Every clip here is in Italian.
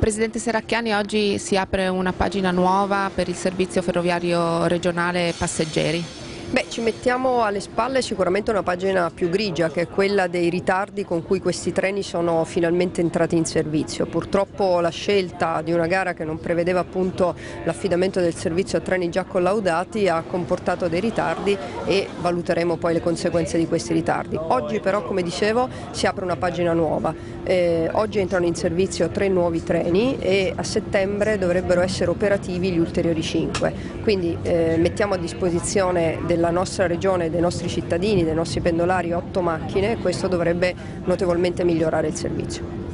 Presidente Serracchiani, oggi si apre una pagina nuova per il servizio ferroviario regionale passeggeri. Beh, ci mettiamo alle spalle sicuramente una pagina più grigia, che è quella dei ritardi con cui questi treni sono finalmente entrati in servizio. Purtroppo la scelta di una gara che non prevedeva appunto l'affidamento del servizio a treni già collaudati ha comportato dei ritardi e valuteremo poi le conseguenze di questi ritardi. Oggi però, come dicevo, si apre una pagina nuova. Oggi entrano in servizio 3 nuovi treni e a settembre dovrebbero essere operativi gli ulteriori 5. Quindi mettiamo a disposizione della nostra regione, dei nostri cittadini, dei nostri pendolari 8 macchine e questo dovrebbe notevolmente migliorare il servizio.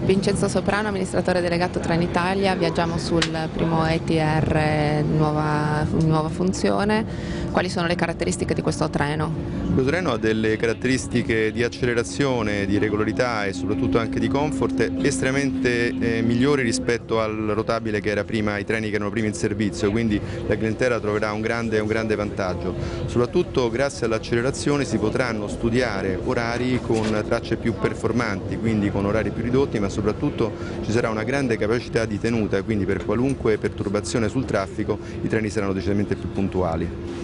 Vincenzo Soprano, amministratore delegato Trenitalia, viaggiamo sul primo ETR nuova funzione. Quali sono le caratteristiche di questo treno? Questo treno ha delle caratteristiche di accelerazione, di regolarità e soprattutto anche di comfort estremamente migliori rispetto al rotabile che era prima, ai treni che erano prima in servizio, quindi la clientela troverà un grande vantaggio. Soprattutto grazie all'accelerazione si potranno studiare orari con tracce più performanti, quindi con orari più ridotti, ma soprattutto ci sarà una grande capacità di tenuta, quindi per qualunque perturbazione sul traffico i treni saranno decisamente più puntuali.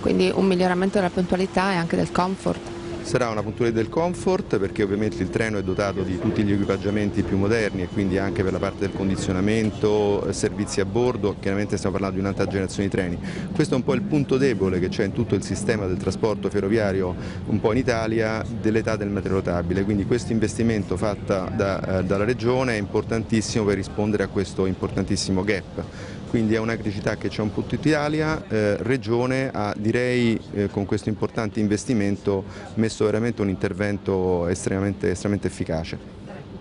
Quindi un miglioramento della puntualità e anche del comfort. Sarà una puntualità del comfort perché ovviamente il treno è dotato di tutti gli equipaggiamenti più moderni e quindi anche per la parte del condizionamento, servizi a bordo, chiaramente stiamo parlando di un'altra generazione di treni. Questo è un po' il punto debole che c'è in tutto il sistema del trasporto ferroviario un po' in Italia dell'età del meteorotabile, quindi questo investimento fatto dalla Regione è importantissimo per rispondere a questo importantissimo gap. Quindi è una criticità che c'è un po' in tutta Italia, Regione ha direi con questo importante investimento messo veramente un intervento estremamente efficace.